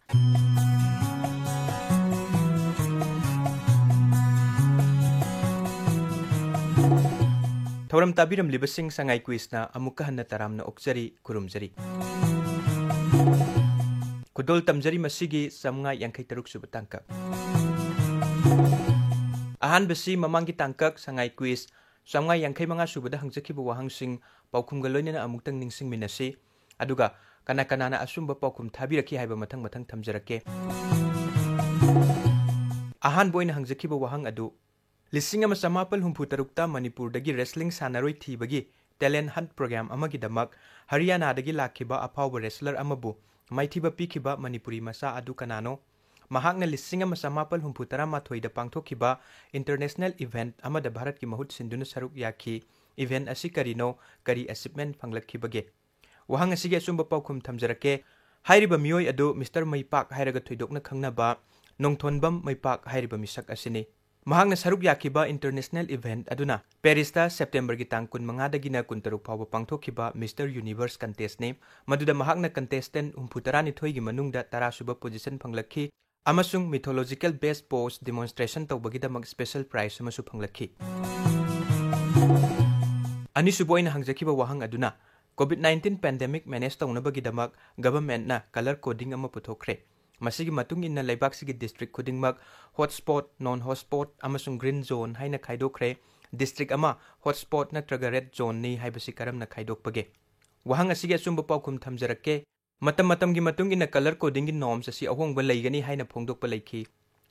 थौरम ताबिरम लिबसिंग संगाई क्विजना अमुक हन्ना तरामना ओक्जरी कुरुमजरी खुदोल तमजरी मसीगी समंगा यांखै तरुक सुब तांकक अहान बसी ममांगी तांकक संगाई क्विज समंगा यांखै मंगा सुबदा हंजखिब वहांसिंग पाउखुमगा लोइनना अमुक्तंग निंगसिंग मिनसी अदुगा कना कनाना असुंब पाउखुम थाबिरखि हाइबा मथंग मथंग थमजरके अहान बोइन हंजखिब वहांग अदु लिसिंग अमा समापल हुंफु तरुक्ता मणिपुर दगी रेसलिंग सानरोई थीबगी टैलेंट हंट प्रोग्राम अमगी दमक हरियाणा दगी लाखिबा अफाव रेसलर अमबु माइथिबा पीखिबा मणिपुरी मसा अदु कनानो महाकना लिसिंग अमा समापल हुंफु तरामाथोई द पांगथोखिबा इंटरनेशनल इवेंट अमदा भारत की महुत सिंधुना सरुक याखी इवेंट असी करिनो करी अचीवमेंट फंगलखिबगे वहांग असिगे असुंब पाउखुम थमजरके हाइरिबा मियोय अदु मिस्टर मैपाक हाइरगा थोइदोकना खंगनाबा नोंथोनबम मैपाक हाइरिबा मिसक असिनी महांगना सरुक याखिबा इंटरनेशनल इवेंट अदुना पेरिसता सेप्टेम्बर की तांग 15 कुंतरुक फाव पांगथोखिबा मिस्टर यूनिवर्स कंटेस्ट ने मदुदा महांगना कंटेस्टेंट 32 की मनुंगदा 10 सुब पोजीशन फंगलखी अमसुंग मिथोलॉजिकल बेस्ट पोस्ट डेमोन्स्ट्रेशन तौबगीदमक स्पेशल प्राइज अमसु फंगलखी अनिसुबोइन हंगजखिबा वहांग अदुना कोविड-19 पैंडेमिक मैनेज तौनबगीदमक गवर्नमेंटना कलर कोडिंग अमा पुथोखरे मसीगी मतुंग इन्ना लेबाक्सिगी डिस्ट्रिक्ट खुदिंगमक हॉटस्पॉट नॉन हॉटस्पॉट अमसुंग ग्रीन जोन हाइना खाइदोखरे डिस्ट्रिक्ट अमा हॉटस्पॉट नत्रगा रेड जोन नि हाइबसी करमना खाइदोकपगे वहांग असिगे असुंब पाउखुम थमजरके मतम मतमगी मतुंग इन्ना कलर कोडिंग नॉर्म्स असी अहोंगबा लेगनी हाइना फोंगदोकपा लेखी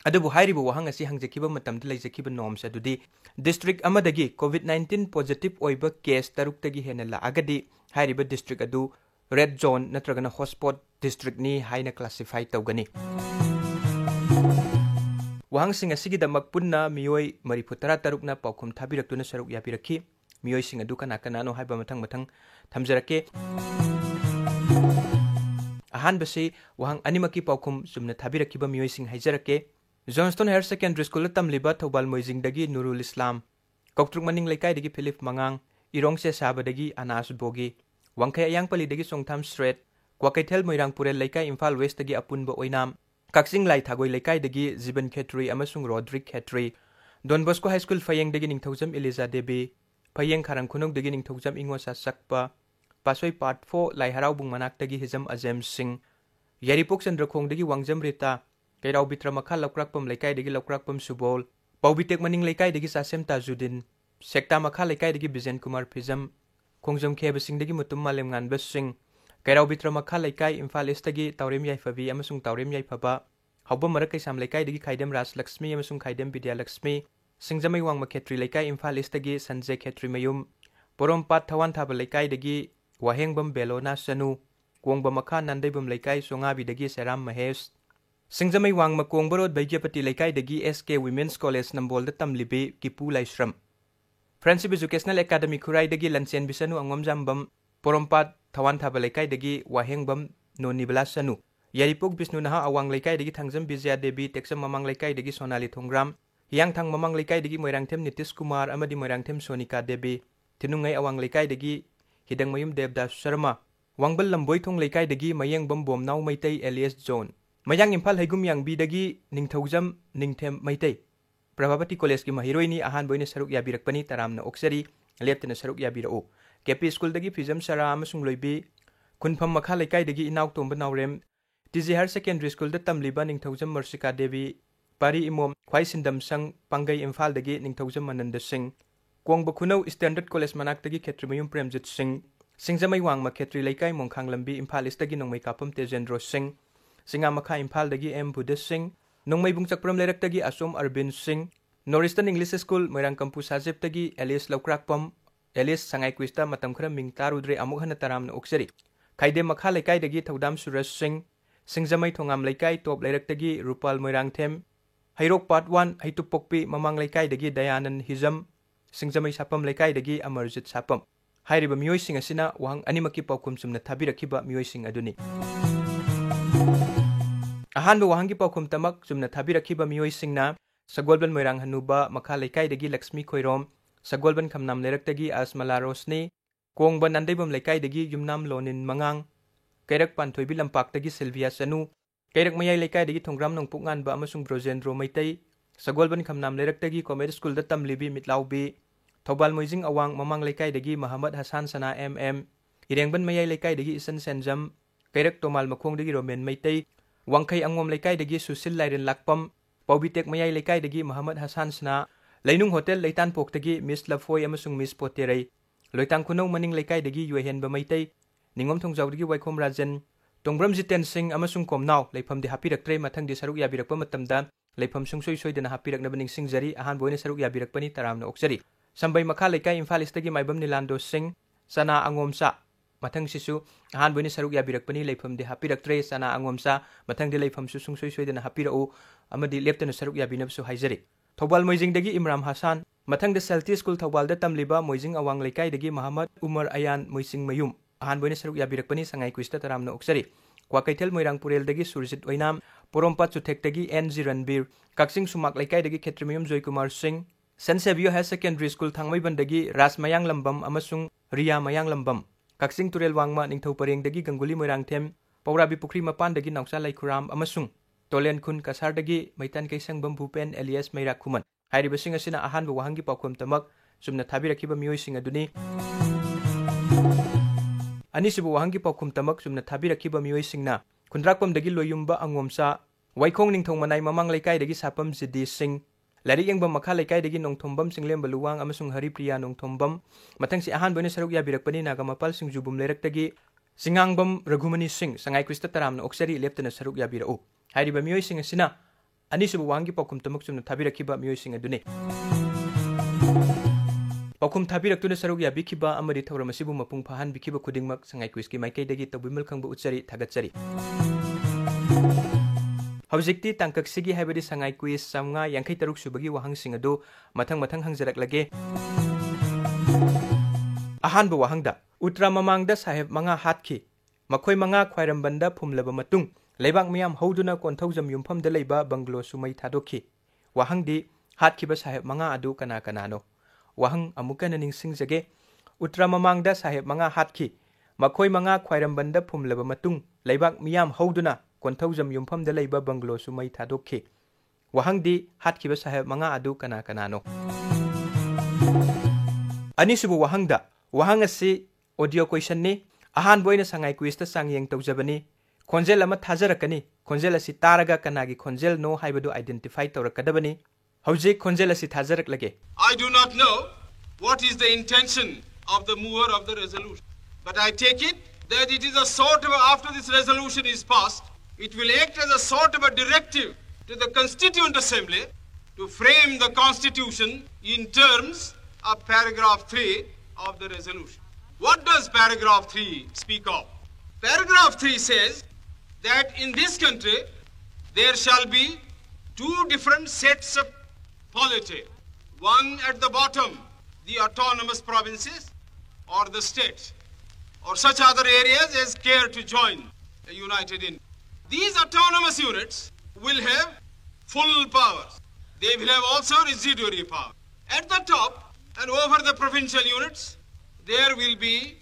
अदुबु हाइरिबु वहांग असी हंगजखिबा मतमद लेजखिबा नॉर्म्स अदुदी डिस्ट्रिक्ट अमदगी कोविड-19 पॉजिटिव ओइबा केस तरुक्तगी हेना लाअगदी हाइरिबा डिस्ट्रिक्ट अदु रेड जोन नत्रगना हॉटस्पॉट डिस्ट्रिक्ट नि हाइना क्लासिफाई तौगनी वहांग सिंग असिगी दमक पुन्ना मियोय मरिफुतरा तरुकना पाउखुम थाबिरक्तुना सरुक याबिरखी मियोय सिंग अदु कना कनानो हाइबा मथंग मथंग थमजरके अहान बसे वहांग अनिमकी पाउखुम सुमना थाबिरखिबा मियोय सिंग हाइजरके जॉनस्टन हायर सेकेंडरी स्कूल तमलिबा थौबाल मोइजिंगदगी नुरुल इस्लाम कौक्ट्रुक मनिंग लेकाइदगी फिलिप मंगांग इरोंगसे साबदगी अनास बोगी वांखै अयांगपलीदगी सोंगथाम स्ट्रेट क्वाकैथेल मोइरांगपुरेल लेकाइ इम्फाल वेस्टदगी अपुनबा ओइनाम काक्सिंग लाई थागोई लेकाइदगी जीवन खेत्री अमसुंग Roderick Khetri Don Bosco high school फयेंगदगी निंगथौजम एलिजा देबी फयेंग खारंगखुनोंगदगी निंगथौजम इंगोसा सकपा पासोई पार्ट 4 लाई हराउबुंग मनाक्तगी हिजम अजेम सिंह यारिपोक चंद्रखोंगदगी वांगजम रिता कैराव बित्रा मखा लौक्राकपम लेकाइदगी लौक्राकपम सुबोल पौबिटेक मनिंग लेकाइदगी सासेम ताजुद्दीन सेक्टा मखा लेकाइदगी बिजेन कुमार फिजम खोंजम खेबसिंगदगी मुतुम मालेम गानबा सिंह कैराव बित्रा मखा लेकाइ इम्फाल ईस्टदगी तौरेम याइफबी अमसुंग तौरेम याइफबा हौबम मरक कैसाम लेकाइदगी खाइदेम राज लक्ष्मी अमसुंग खाइदेम विद्या लक्ष्मी सिंगजमई वांगमा खेत्री लेकाइ इम्फाल ईस्टदगी संजय खेत्री मयुम पोरोमपात थवान थाबा लेकाइदगी वाहेंगबम बेलोना सनु कोंगबा मखा नंदैबम लेकाइ सोंगाबीदगी सेराम महेश सिंगजमई वांगमा कोंगबरोद बैग्यपति लेकाइदगी एसके विमेंस कॉलेज नंबोलद तमलिबे किपू लाइश्रम फ्रेंडशिप एजुकेशनल एकेडमी खुराइदगी लंचेन बिसनु अंगमजामबम पोरोमपात थवान थाबा लेकाइदगी वाहेंगबम नोनिबला सनु यारिपोक बिष्णु नहा अवांग लेकाइदगी थांगजम विजया देवी टेक्सम ममांग लेकाइदगी सोनाली थोंग्राम हियांगथांग ममांग लेकाइदगी मोइरांगथेम नितिश कुमार अमदी मोइरांगथेम सोनिका देवी थिनुंगै अवांग लेकाइदगी हिदंगमयुम देवदास शर्मा वांगबल लंबोइथोंग लेकाइदगी मयेंगबम बोमनाव Meitei alias zone मयांग Imphal हैगुम यांगबीदगी Ningthoujam Ningthem Meitei Prabhavati college की महिरोइनी अहान बोइने सरुक याबिरकपनी तरामना ओक्सरी लेप्तना सरुक याबिरओ केपी स्कूल दगी फिजम सरा अमसुंग लोइबी खुनफम मखा लेकाइदगी इनाव तोंबा नावरेम टीजी हायर सेकेंडरी स्कूल द तमलिबा निंगथौजम मर्सिका देवी पारी इमोम ख्वाई सिंदम संग पंगई इम्फाल दगी निंगथौजम मनंद सिंह कोंगबा खुनौ स्टैंडर्ड कॉलेज मनाक्तगी खेत्रीमयुम प्रेमजित सिंह सिंगजमई वांगमा खेत्री लेकाइ मोंखांग लंबी इम्फाल ईस्टदगी नोंमै कापम तेजेंद्रो सिंह सिंगा मखा इम्फाल दगी एम बुद्ध सिंह नोंमै बुंगचकप्रम लेरक्तगी Asom Arvind Singh north eastern English school Moirang कंपू साजेबतगी एलिस लौक्राकपम एलिस संगाई क्विस्ता मतम खरा मिंग तारुद्रे अमुक हन तरामना ओक्सरी खाइदे मखा लेकाइदगी थौदाम सुरज सिंह सिंगजमई थोंगाम लेकाइ टॉप लेरक्तगी रूपाल मोइरांगथेम हैरोक पार्ट 1 हैतुपोकपी ममांग लेकाइदगी दयानंद हिजम सिंगजमई सापम लेकाइदगी अमरजित सापम हाइरिबा मियोइसिंग असिना वहांग अनिमकी पाउखुम सुमना थाबिरखिबा मियोइसिंग अदुनी अहानबा वहांगी पाउखुम तमक सुमना थाबिरखिबा मियोइसिंगना सगोलबन मोइरांग हनुबा मखा लेकाइदगी लक्ष्मी खोइरोम सगोलबन खमनाम लेरक्तगी आसमला रोशनी कोंगबा नंदैबम लेकाइदगी युमनाम लोनिन मंगांग कैरक पांथोइबी लंपाक्तगी सिल्विया सनु Kairak mayai lekai thonggram nongpuk nganba amasung Brojendro Maitai, Sagolban Khamnam Leiraktagi Commerce School da tamlibi Mitlaubi, Thobal Moijing Awang Mamang lekai Muhammad Hassan Sana MM, Irengban mayai lekai Isan Senjam, Kairak Tomal Makong Romen Maitai, Wangkai Angom lekai Susil Lairin Lakpam, Paubitek mayai lekai Muhammad Hassan Sana, Lainung Hotel Leitan Poktagi Miss Lafoy amasung Miss Poterai, Loitang Kuno Maning lekai Yuhen Bamaitai, Ningom Thongjaudagi Waikom Rajan, Tongbram Jiten Singh amasung Komnau, Leipam de Hapiraktre Matang de Saruk Yabirak Pamatamda, Leipam Sungsoi Soy de Hapirak Nabaning Singjari, Ahan Boyne Saruk Yabirak Pani Taram no Oksari. Sambai Maka lekai Infalistagi Maibam Nilando Singh, Sana Angomsa, Matang Sisu, Ahan Boyne Saruk Yabirak Pani, Leipam de Hapiraktre, Sana Angomsa, Matang de Leipam Susungsoi Soy de Hapirao, Amadi Lepton Saruk Yabinab Su Haizari. Thobal Moijing dagi Imram Hassan, Matang de Celti School Thobal de Tamliba, Moijing Awang lekai dagi Muhammad Umar Ayan Moising Mayum, Ahan Boyne Saruk Yabirak Pani Sangai Kuista Taram no Oksari. Kwakaitel Moirang Purel dagi Surjit Oinam, Porompat Sutek dagi NG Ranbir, Kaksing Sumak lekai dagi Ketrimium Joy Kumar Singh, St. Savio High Secondary School Thangmaiban dagi Ras Mayang Lambam amasung Ria Mayang Lambam, Kaksing Turel Wangma Ningthau Pareng dagi Ganguli Moirang Them, Paurabi Pukri Mapan dagi Nausa Laikuram amasung Tolen Kun Kasar dagi Maitan Kaisang Bambupen Elias Mayrak Kuman. Hairi basing asina ahan wahangi paukum tamak sumna thabirakiba miyoi sing aduni. Anisibu wahangi paukum tamak sumna thabirakiba miyoi singna Kundrakpam dagi loyumba angomsa Waikong Ningthong Manai Mamang lekai dagi sapam Zidi Singh Lari yang Makha lekai dagi Nongthombam Singlem Baluwang amasung Haripriya Nongthombam Matang si ahan boyne saruk yabirakpani Nagamapal Singjubum Lerak dagi Singangbam Raghumani Singh Sangai Krista Taram na Oksari leptana saruk yabirao. Hairi ba miyoi sing asina Anisibu wahangi paukum tamak sumna thabirakiba miyoi sing aduni. Paukum thabirakuna saruk yabikiba amadi thauramasibu mapung phahan bikiba khudingmak sangai kuiski maikai dagi tabimul khangba utsari thagatsari. Hawjikti tangkak sigi haibadi sangai kuis samnga yangkai taruk subagi wahang sing adu mathang hangjarak lage. Ahan ba wahangda Utra Mamangda Sahib manga hatki Makhoi manga khwairambanda phumlaba matung Leibak miyam hauduna konthawjam yumpham da leiba banglo sumai thadokhi Wahangdi hatkiba Sahib manga adu kana kanano Wahang amuka na ningsingjage Utra Mamangda Sahib manga hatki Makhoi manga khwairambanda phumlaba matung Leibak miyam hauduna konthawjam yumpham da leiba banglo sumai thadokhi Wahangdi hatkiba Sahib manga adu kana kanano Anisubu wahangda Wahang asi audio question ni ahan boyna sangai quiz ta sangyeng tawjabani Konjel ama thajarakani konjel asi taraga kanagi konjel no haibadu identify tawrakadabani Hawjik konjel asi thajarak lage I do not know what is the intention of the mover of the resolution, but I take it that it is a sort of after this resolution is passed it will act as a sort of a directive to the Constituent Assembly to frame the Constitution in terms of paragraph 3 of the resolution. What does paragraph 3 speak of? Paragraph 3 says that in this country there shall be two different sets of polity. One at the bottom, the autonomous provinces or the states or such other areas as care to join the United India. These autonomous units will have full powers. They will have also residuary power. At the top and over the provincial units, there will be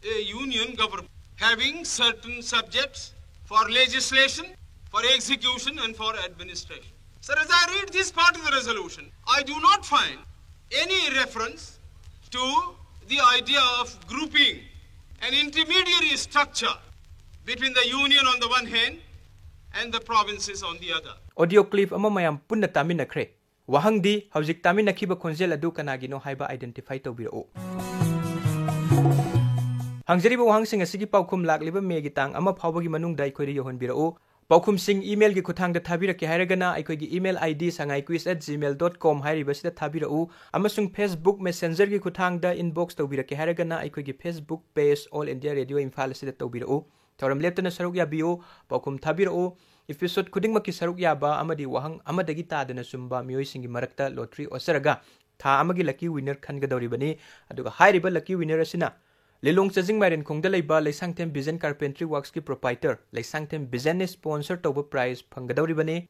a union government having certain subjects for legislation, for execution and for administration. So as I read this part of the resolution, I do not find any reference to the idea of grouping an intermediary structure between the union on the one hand and the provinces on the other. Audio clip ama mayam punna taminakre. Wahangdi hawjik taminakiba konjel adu kanagino haiba identify tawbirao. Hangjariba wahang sing asigi paukum lakliba megi tang ama phawbagi manungda aikoidi yohonbirao. Paukum sing email gi kuthangda thabirake hairagana aikoigi email ID sangaiquiz@gmail.com hairibasida thabirao. Amasung Facebook Messenger gi kuthangda inbox tawbirake hairagana aikoigi Facebook page All India Radio Imphal asida tawbirao. Tawram leptana saruk yabiyo paukum thabirao. Episode kudingmaki saruk yaba amadi wahang amadagi tadana sumba miyoi singi marakta lottery osaraga tha amagi lucky winner khangadawribani aduga hairiba lucky winner asina Lelong Chajing Marin Kongda leiba Leisangthem Vision Carpentry Works ki proprietor Leisangthem Vision ni sponsor tawba prize phanggadawribani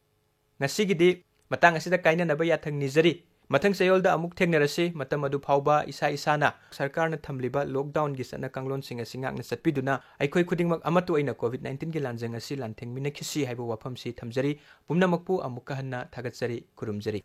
ngasigi di matang asida kaina naba yathang nijari मथंग चयोलदा अमुक थेंगनरसी मतम अदु फावबा इसा इसाना सरकारना थमलिबा lockdown गी सना कांगलोन सिंग सिंगांगना चटपिदुना अखोय खुदिंगमक अमतु अइना कोविड-19 गी लांजंग असि लांथेंगमिना खिसि हाइबो वाफमसि थमजरी पुमनमकपु अमुक हन्ना थागतजरी खुरुमजरी